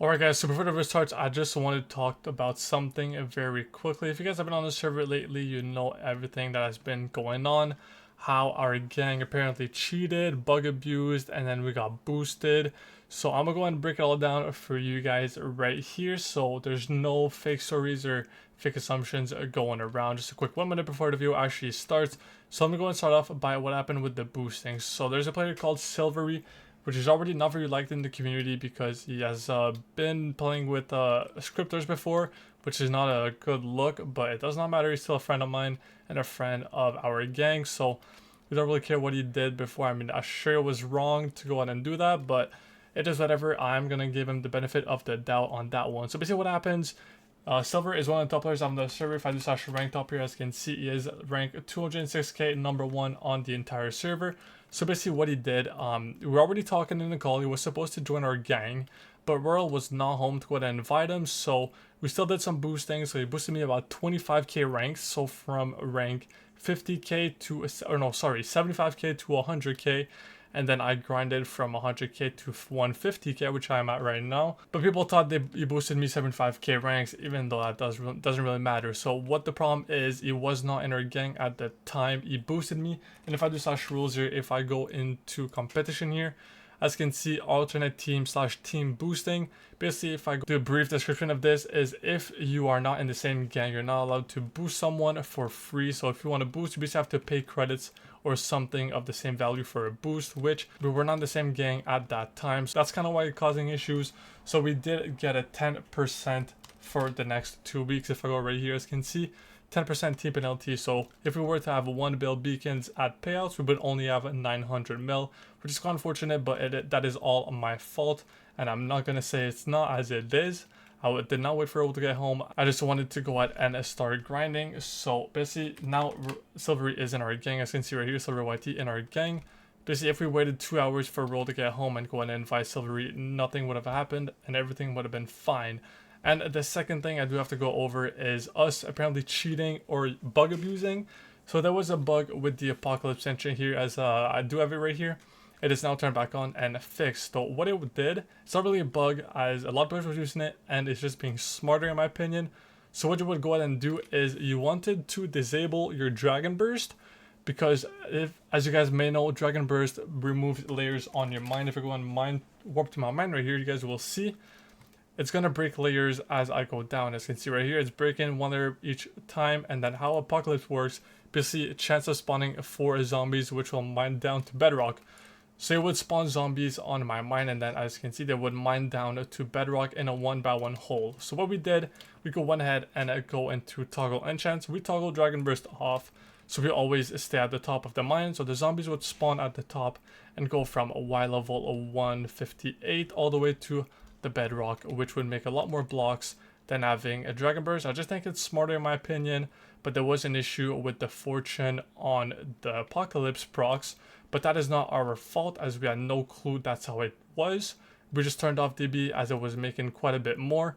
Alright guys, so before the video starts, I just wanted to talk about something very quickly. If you guys have been on the server lately, you know everything that has been going on. How our gang apparently cheated, bug abused, and then we got boosted. So I'm gonna go ahead and break it all down for you guys right here. So there's no fake stories or fake assumptions going around. Just a quick 1 minute before the video actually starts. So I'm gonna go and start off by what happened with the boosting. So there's a player called Silvery, which is already not very liked in the community because he has been playing with scripters before, which is not a good look, but it does not matter. He's still a friend of mine and a friend of our gang, so we don't really care what he did before. I mean, I'm sure it was wrong to go out and do that, but it is whatever. I'm going to give him the benefit of the doubt on that one. So basically what happens, Silver is one of the top players on the server. If I do slash rank top here, as you can see, he is rank 206k, number 1 on the entire server. So basically what he did, we were already talking in the call. He was supposed to join our gang, but Royal was not home to go ahead and invite him. So we still did some boosting. So he boosted me about 25k ranks. So from rank 50k to, or no, sorry, 75k to 100k. And then I grinded from 100k to 150k, which I'm at right now. But people thought he boosted me 75k ranks, even though that doesn't really matter. So what the problem is, he was not in our gang at the time he boosted me. And if I do slash rules here, if I go into competition here, as you can see, alternate team / team boosting. Basically, if I go do a brief description of this, is if you are not in the same gang, you're not allowed to boost someone for free. So if you want to boost, you basically have to pay credits or something of the same value for a boost, which we were not in the same gang at that time. So that's kind of why it's causing issues. So we did get a 10% for the next 2 weeks. If I go right here, as you can see, 10% team penalty. So if we were to have 1 bill beacons at payouts, we would only have 900 mil, which is quite unfortunate, but that is all my fault. And I'm not going to say it's not, as it is. I did not wait for Roll to get home. I just wanted to go ahead and start grinding. So basically now Silvery is in our gang. As you can see right here, Silver YT in our gang. Basically, if we waited 2 hours for Roll to get home and go ahead and invite Silvery, nothing would have happened and everything would have been fine. And the second thing I do have to go over is us apparently cheating or bug abusing. So there was a bug with the Apocalypse engine here, as I do have it right here. It is now turned back on and fixed. So what it did, it's not really a bug, as a lot of players were using it, and it's just being smarter in my opinion. So what you would go ahead and do is you wanted to disable your Dragon Burst, because if, as you guys may know, Dragon Burst removes layers on your mine. If I go on warp to my mine right here, you guys will see it's gonna break layers as I go down. As you can see right here, it's breaking 1 layer each time. And then how Apocalypse works, basically a chance of spawning 4 zombies, which will mine down to bedrock. So it would spawn zombies on my mine, and then as you can see, they would mine down to bedrock in a 1x1 hole. So what we did, we go ahead and go into toggle enchants. We toggle Dragon Burst off, so we always stay at the top of the mine. So the zombies would spawn at the top and go from Y level 158 all the way to the bedrock, which would make a lot more blocks than having a Dragon Burst. I just think it's smarter in my opinion, but there was an issue with the fortune on the Apocalypse procs, but that is not our fault, as we had no clue that's how it was. We just turned off DB as it was making quite a bit more,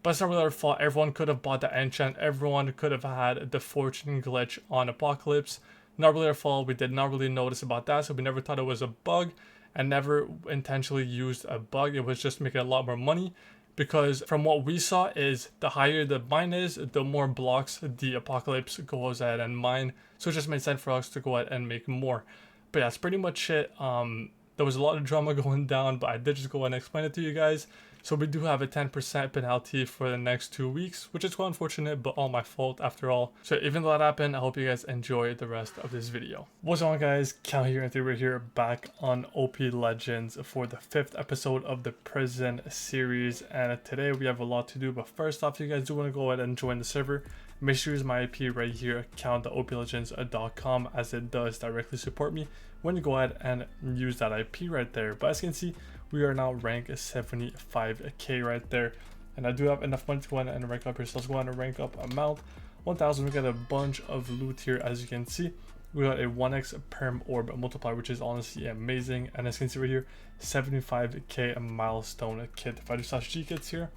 but it's not really our fault. Everyone could have bought the enchant, everyone could have had the fortune glitch on Apocalypse. Not really our fault. We did not really notice about that, so we never thought it was a bug and never intentionally used a bug. It was just making a lot more money, because from what we saw is the higher the mine is, the more blocks the Apocalypse goes ahead and mine. So it just made sense for us to go ahead and make more. But yeah, that's pretty much it. There was a lot of drama going down, but I did just go ahead and explain it to you guys. So we do have a 10% penalty for the next 2 weeks, which is quite unfortunate, but all my fault after all. So even though that happened, I hope you guys enjoy the rest of this video. What's going on, guys? Count here, and we're here back on OPLegends for the 5th episode of the prison series. And today we have a lot to do, but first off, if you guys do want to go ahead and join the server, make sure you use my IP right here, account.oplegends.com, as it does directly support me when you go ahead and use that IP right there. But as you can see, we are now rank 75k right there, and I do have enough money to go ahead and rank up here. So let's go ahead and rank up amount 1000. We got a bunch of loot here. As you can see, we got a 1x perm orb multiplier, which is honestly amazing. And as you can see right here, 75k milestone kit. If I do slash g kits here,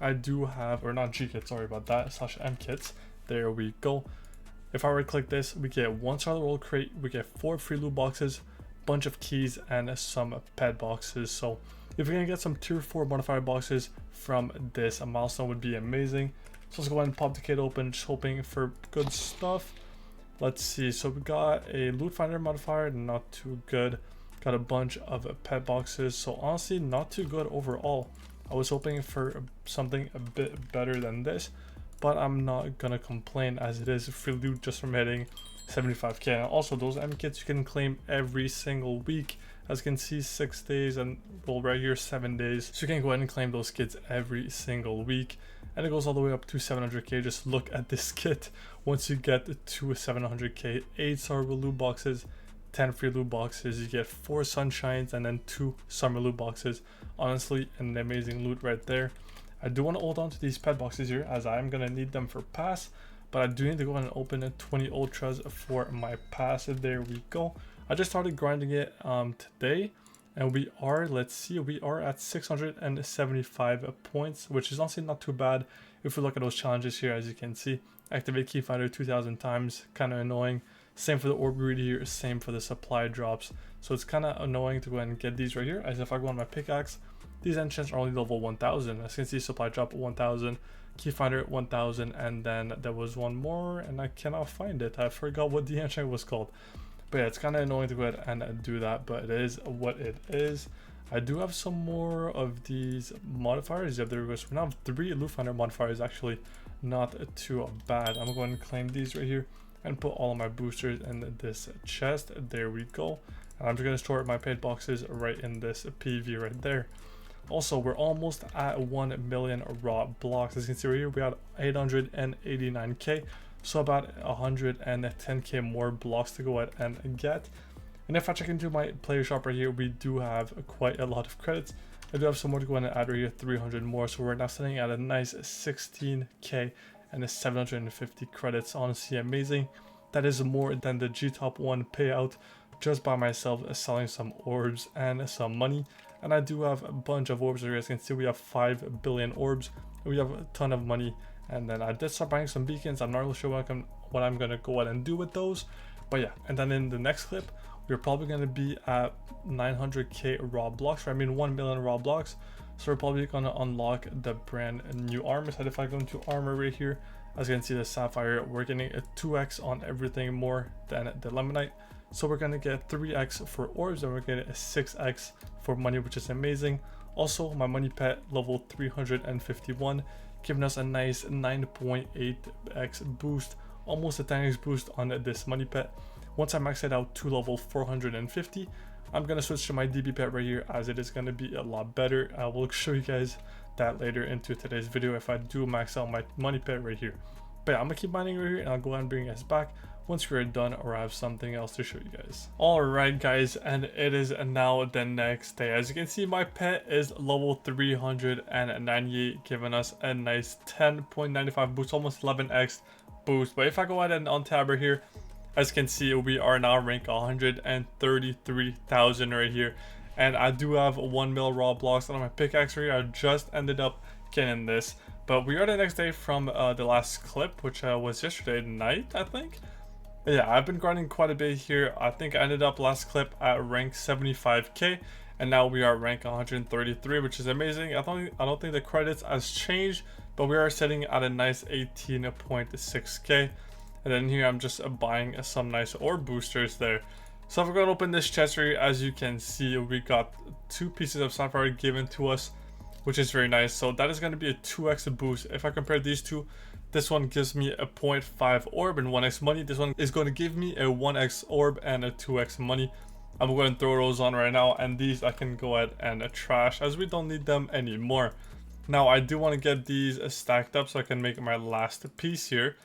I do have, or not g kits, sorry about that, slash m kits. There we go. If I were to click this, we get 1 Charlotte Roll crate, we get 4 free loot boxes, bunch of keys, and some pet boxes. So If we can get some tier 4 modifier boxes from this, a milestone would be amazing. So let's go ahead and pop the kit open, just hoping for good stuff. Let's see, so we got a loot finder modifier, not too good. Got a bunch of pet boxes, so honestly not too good overall. I was hoping for something a bit better than this, but I'm not gonna complain as it is free loot just from hitting 75k. And also those M kits you can claim every single week. As you can see, 6 days, and well, right here 7 days, so you can go ahead and claim those kits every single week, and it goes all the way up to 700k. Just look at this kit. Once you get to 700k, 8 star loot boxes, 10 free loot boxes, you get 4 sunshines and then 2 summer loot boxes. Honestly, an amazing loot right there. I do want to hold on to these pet boxes here as I am going to need them for pass, but I do need to go ahead and open 20 ultras for my pass. There we go. I just started grinding it today, and we are, let's see, we are at 675 points, which is honestly not too bad. If we look at those challenges here, as you can see, activate key finder 2000 times, kind of annoying. Same for the orb reader here, same for the supply drops. So it's kind of annoying to go ahead and get these right here, as if I go on my pickaxe, these enchants are only level 1000. As you can see, supply drop 1000, key finder 1000, and then there was one more and I cannot find it. I forgot what the enchant was called. But yeah, it's kind of annoying to go ahead and do that, but it is what it is. I do have some more of these modifiers. Yeah, there we go. So we now have 3 loot finder modifiers, actually not too bad. I'm going to claim these right here and put all of my boosters in this chest. There we go. And I'm just going to store my paid boxes right in this PV right there. Also, we're almost at 1 million raw blocks. As you can see right here, we had 889k. So about 110k more blocks to go ahead and get. And if I check into my player shop right here, we do have quite a lot of credits. I do have some more to go ahead and add right here, 300 more. So we're now sitting at a nice 16k and 750 credits. Honestly amazing. That is more than the G Top 1 payout just by myself selling some orbs and some money. And I do have a bunch of orbs. As you guys can see, we have 5 billion orbs. We have a ton of money. And then I did start buying some beacons. I'm not really sure what I'm going to go ahead and do with those. But yeah, and then in the next clip, we're probably going to be at 900k raw blocks. Or I mean 1 million raw blocks. So we're probably going to unlock the brand new armor. So if I go into armor right here, as you can see the sapphire, we're getting a 2x on everything more than the lemonite. So we're going to get 3x for orbs, and we're getting a 6x for money, which is amazing. Also, my money pet level 351, giving us a nice 9.8x boost, almost a 10x boost on this money pet. Once I max it out to level 450, I'm going to switch to my DB pet right here, as it is going to be a lot better. I will show you guys that later into today's video if I do max out my money pet right here. But yeah, I'm going to keep mining right here, and I'll go ahead and bring you guys back once we're done, or I have something else to show you guys. Alright guys, and it is now the next day. As you can see, my pet is level 398, giving us a nice 10.95 boost, almost 11x boost. But if I go ahead and untab right here, as you can see, we are now ranked 133,000 right here. And I do have 1 mil raw blocks on my pickaxe right here. I just ended up getting this. But we are the next day from the last clip, which was yesterday night, I think. Yeah, I've been grinding quite a bit here. I think I ended up last clip at rank 75k, and now we are rank 133, which is amazing. I don't think the credits has changed, but we are sitting at a nice 18.6k. And then here I'm just buying some nice orb boosters there. So if we're going to open this chest here, as you can see, we got 2 pieces of sapphire given to us, which is very nice. So that is going to be a 2x boost. If I compare these two, this one gives me a 0.5 orb and 1x money. This one is going to give me a 1x orb and a 2x money. I'm going to throw those on right now, and these I can go ahead and trash as we don't need them anymore. Now I do want to get these stacked up so I can make my last piece here.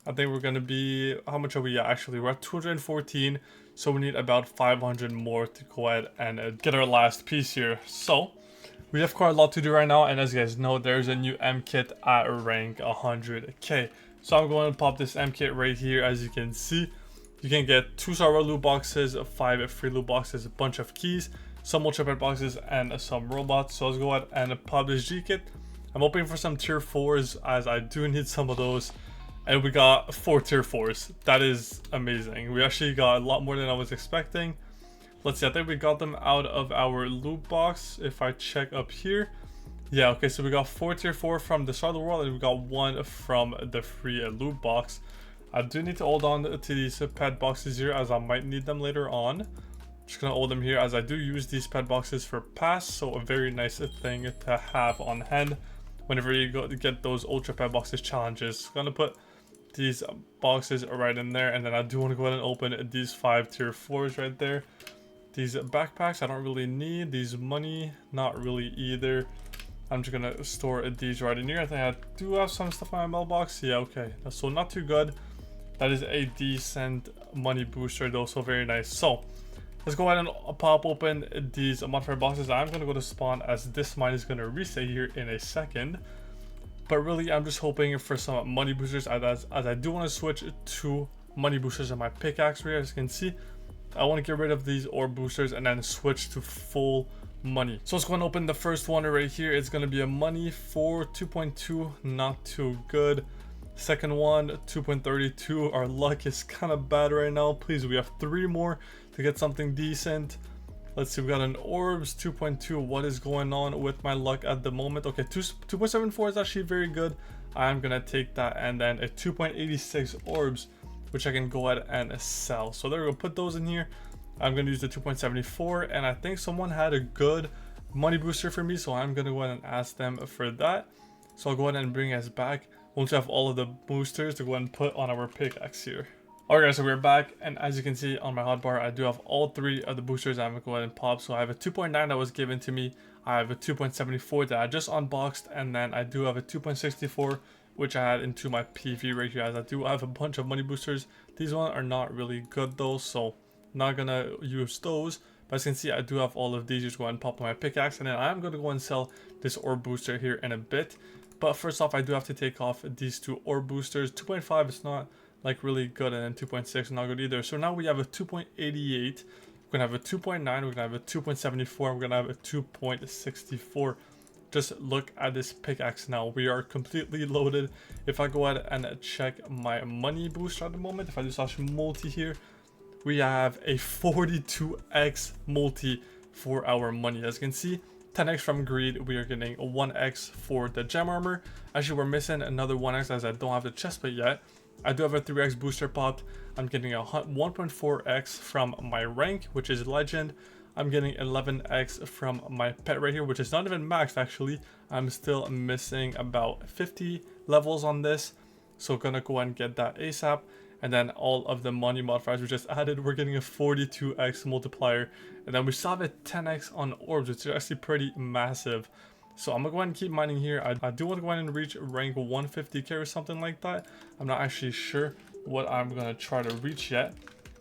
I think we're going to be, how much are we actually? We're at 214, so we need about 500 more to go ahead and get our last piece here. So we have quite a lot to do right now, and as you guys know, there's a new M kit at rank 100k. So I'm going to pop this M kit right here. As you can see, you can get 2 star loot boxes, 5 free loot boxes, a bunch of keys, some multiplier boxes, and some robots. So let's go ahead and pop this G kit. I'm hoping for some tier 4s, as I do need some of those. And we got 4 tier 4s. That is amazing. We actually got a lot more than I was expecting. Let's see, I think we got them out of our loot box. If I check up here, yeah, okay, so we got 4 tier 4 from the start of the world, and we got 1 from the free loot box. I do need to hold on to these pet boxes here, as I might need them later on. Just gonna hold them here, as I do use these pet boxes for pass, so a very nice thing to have on hand whenever you go to get those ultra pet boxes challenges. Gonna put these boxes right in there, and then I do want to go ahead and open these 5 tier 4s right there. These backpacks I don't really need. These money, not really either. I'm just gonna store these right in here. I think I do have some stuff in my mailbox. Yeah, okay, so not too good. That is a decent money booster though, so very nice. So let's go ahead and pop open these modifier boxes. I'm gonna go to spawn, as this mine is gonna reset here in a second. But really, I'm just hoping for some money boosters, as I do want to switch to money boosters on my pickaxe here. As you can see, I want to get rid of these orb boosters and then switch to full money. So let's go and open the first one right here. It's going to be a money for 2.2, not too good. Second one, 2.32. Our luck is kind of bad right now. Please, we have 3 more to get something decent. Let's see, we got an orbs 2.2. What is going on with my luck at the moment? Okay, 2.74 is actually very good. I'm gonna take that, and then a 2.86 orbs, which I can go ahead and sell. So there we go, put those in here. I'm gonna use the 2.74, and I think someone had a good money booster for me, so I'm gonna go ahead and ask them for that. So I'll go ahead and bring us back once we have all of the boosters to go ahead and put on our pickaxe here. Alright guys, so we're back, and as you can see on my hotbar, I do have all 3 of the boosters I'm gonna go ahead and pop. So I have a 2.9 that was given to me, I have a 2.74 that I just unboxed, and then I do have a 2.64 which I had into my PV right here, as I do have a bunch of money boosters. These ones are not really good though, so not gonna use those. But as you can see, I do have all of these. Just go ahead and pop on my pickaxe, and then I'm gonna go and sell this orb booster here in a bit. But first off, I do have to take off these 2 orb boosters. 2.5 is not like really good, and then 2.6 not good either. So now we have a 2.88, we're gonna have a 2.9, we're gonna have a 2.74, we're gonna have a 2.64. Just look at this pickaxe now. We are completely loaded. If I go ahead and check my money booster at the moment, if I do slash multi here, we have a 42x multi for our money. As you can see, 10x from greed, we are getting a 1x for the gem armor. Actually, we're missing another 1x, as I don't have the chest plate yet. I do have a 3x booster popped. I'm getting a 1.4x from my rank, which is legend. I'm getting 11x from my pet right here, which is not even maxed actually. I'm still missing about 50 levels on this, so gonna go and get that ASAP. And then all of the money modifiers we just added, we're getting a 42x multiplier, and then we still have a 10x on orbs, which is actually pretty massive. So I'm gonna go ahead and keep mining here. I do want to go ahead and reach rank 150k or something like that. I'm not actually sure what I'm gonna try to reach yet,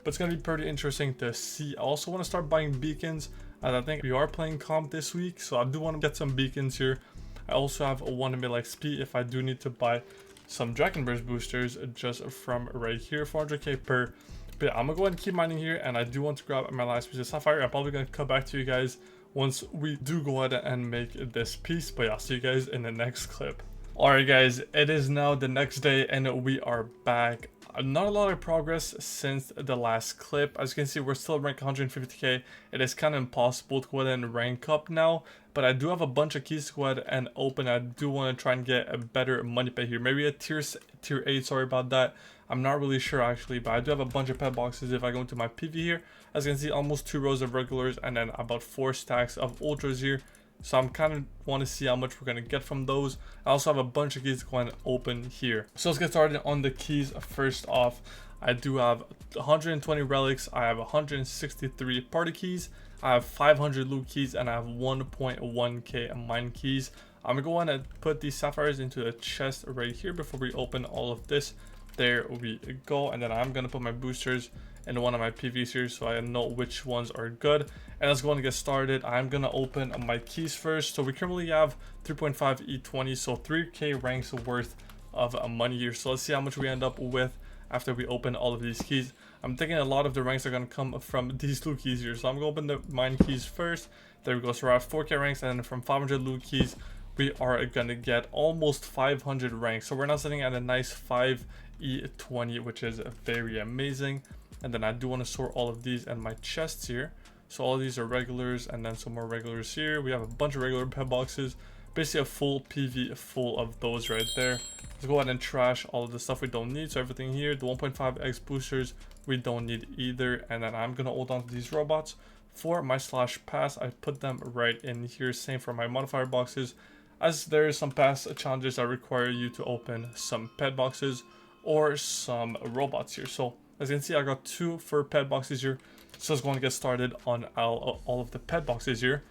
but it's gonna be pretty interesting to see. I also want to start buying beacons, as I think we are playing comp this week, so I do want to get some beacons here. I also have a 1 mil XP if I do need to buy some Dragon Burst boosters just from right here, 400k per. But yeah, I'm gonna go ahead and keep mining here, and I do want to grab my last piece of sapphire. I'm probably gonna come back to you guys once we do go ahead and make this piece. But yeah, I'll see you guys in the next clip. Alright guys, it is now the next day and we are back. Not a lot of progress since the last clip. As you can see, we're still ranked 150k. It is kind of impossible to go ahead and rank up now, but I do have a bunch of keys to go ahead and open. I do want to try and get a better money pay here, maybe a tier 8, sorry about that. I'm not really sure actually, but I do have a bunch of pet boxes. If I go into my PV here, as you can see, almost 2 rows of regulars and then about 4 stacks of ultras here. So I'm kind of want to see how much we're going to get from those. I also have a bunch of keys to go and open here. So let's get started on the keys. First off, I do have 120 relics. I have 163 party keys. I have 500 loot keys, and I have 1.1k mine keys. I'm going to go on and put these sapphires into a chest right here before we open all of this. There we go. And then I'm going to put my boosters in one of my PVs here so I know which ones are good. And let's go and get started. I'm gonna open my keys first. So we currently have 3.5 E20, so 3k ranks worth of money here. So let's see how much we end up with after we open all of these keys. I'm thinking a lot of the ranks are gonna come from these loot keys here. So I'm gonna open the mine keys first. There we go. So we're at 4k ranks, and then from 500 loot keys we are gonna get almost 500 ranks. So we're now sitting at a nice 5 E20, which is very amazing. And then I do want to store all of these in my chests here. So all these are regulars, and then some more regulars here. We have a bunch of regular pet boxes, basically a full PV full of those right there. Let's go ahead and trash all of the stuff we don't need. So everything here, the 1.5x boosters, we don't need either. And then I'm gonna hold on to these robots. For my slash pass, I put them right in here. Same for my modifier boxes, as there is some pass challenges that require you to open some pet boxes or some robots here. So as you can see, I got 2 for pet boxes here. So let's go and get started on all of the pet boxes here.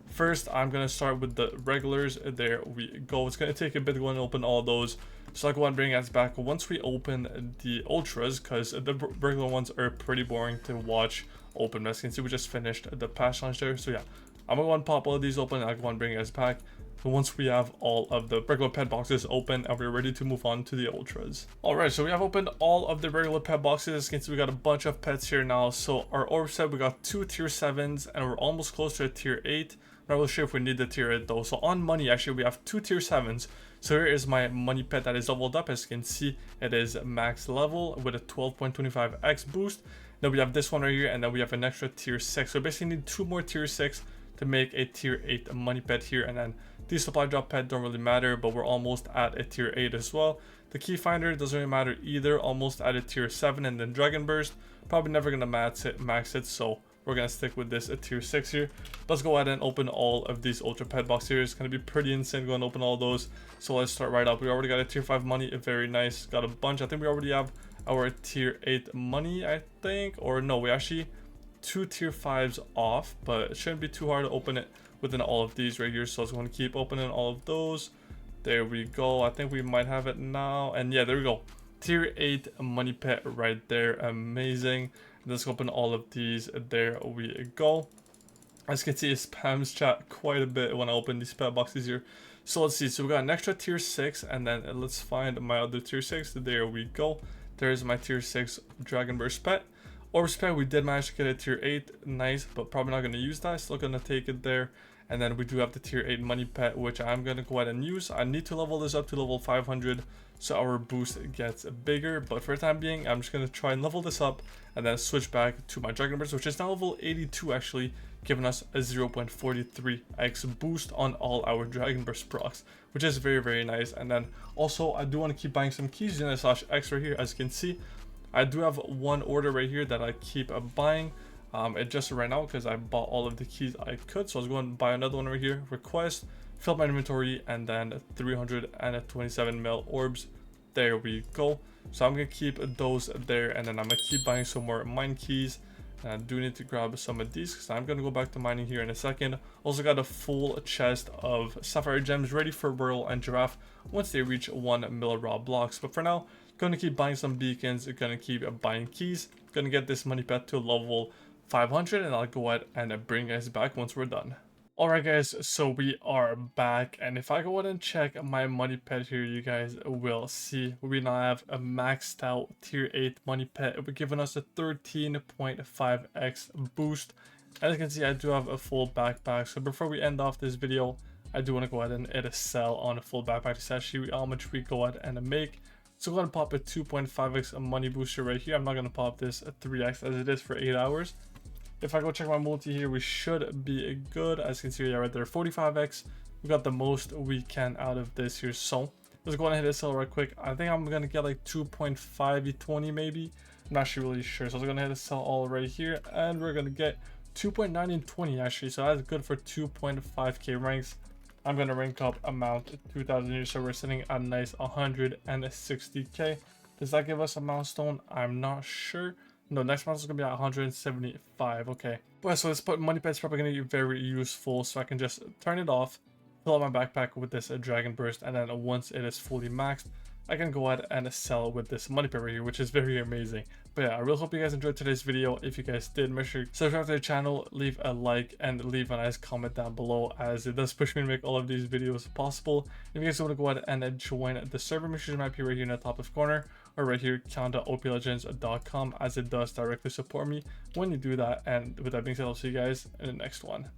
First, I'm going to start with the regulars. There we go. It's going to take a bit to go and open all those. So I'll go and bring us back once we open the ultras, because the regular ones are pretty boring to watch open. As you can see, we just finished the pass challenge there. So yeah, I'm going to go and pop all of these open. I'll go and bring us back once we have all of the regular pet boxes open and we're ready to move on to the ultras. Alright, so we have opened all of the regular pet boxes. As you can see, we got a bunch of pets here now. So our orb set, we got 2 tier 7s and we're almost close to a tier 8. Not really sure if we need the tier 8 though. So on money, actually, we have 2 tier 7s. So here is my money pet that is leveled up. As you can see, it is max level with a 12.25x boost. Then we have this one right here, and then we have an extra tier 6. So basically need 2 more tier 6 to make a tier 8 money pet here. And then these supply drop pet don't really matter, but we're almost at a tier 8 as well. The key finder doesn't really matter either, almost at a tier 7. And then dragon burst, probably never gonna max it, so we're gonna stick with this at tier 6 here. Let's go ahead and open all of these ultra pet box here. It's gonna be pretty insane going to open all those. So let's start right up. We already got a tier 5 money, very nice. Got a bunch. I think we already have our tier 8 money, I think, or no, we actually 2 tier 5s off, but it shouldn't be too hard to open it within all of these right here. So I was going to keep opening all of those. There we go. I think we might have it now, and yeah, there we go. Tier 8 money pet right there. Amazing. Let's open all of these. There we go. As you can see, it spams chat quite a bit when I open these pet boxes here. So let's see. So we got an extra tier 6, and then let's find my other tier 6. There we go. There's my tier 6 dragon burst pet. Orbs pet, we did manage to get a tier 8, nice, but probably not going to use that. Still going to take it there. And then we do have the tier 8 money pet, which I'm going to go ahead and use. I need to level this up to level 500 so our boost gets bigger, but for the time being, I'm just going to try and level this up and then switch back to my dragon burst, which is now level 82 actually, giving us a 0.43x boost on all our dragon burst procs, which is very, very nice. And then also, I do want to keep buying some keys in the /x right here. As you can see, I do have one order right here that I keep buying. It just ran out because I bought all of the keys I could. So I was going to buy another one right here. Request, fill up my inventory, and then 327 mil orbs. There we go. So I'm going to keep those there, and then I'm going to keep buying some more mine keys. And I do need to grab some of these because I'm going to go back to mining here in a second. Also got a full chest of sapphire gems ready for Whirl and Giraffe once they reach 1 mil raw blocks. But for now, going to keep buying some beacons, going to keep buying keys, going to get this money pet to level 500, and I'll go ahead and bring you guys back once we're done. Alright guys, so we are back, and if I go ahead and check my money pet here, you guys will see we now have a maxed out tier 8 money pet. It will giving us a 13.5x boost. As you can see, I do have a full backpack, so before we end off this video, I do want to go ahead and hit a sell on a full backpack to see how much we go ahead and make. So I'm going to pop a 2.5x money booster right here. I'm not going to pop this at 3x as it is for 8 hours. If I go check my multi here, we should be good. As you can see, yeah, right there, 45x. We got the most we can out of this here. So let's go ahead and hit a sell right quick. I think I'm going to get like 2.5 E20 maybe. I'm not actually really sure. So I'm going to hit a sell all right here. And we're going to get 2.9 in 20 actually. So that's good for 2.5k ranks. I'm going to rank up amount 2000 here, so we're sitting at a nice 160k. Does that give us a milestone? I'm not sure. No, next milestone is going to be at 175. Okay. Well, so this money pet's probably going to be very useful, so I can just turn it off, fill up my backpack with this dragon burst, and then once it is fully maxed, I can go ahead and sell with this money pet right here, which is very amazing. But yeah, I really hope you guys enjoyed today's video. If you guys did, make sure to subscribe to the channel, leave a like, and leave a nice comment down below, as it does push me to make all of these videos possible. If you guys want to go ahead and join the server, make sure to map here right here in the top left corner, or right here, count.oplegends.com, as it does directly support me when you do that. And with that being said, I'll see you guys in the next one.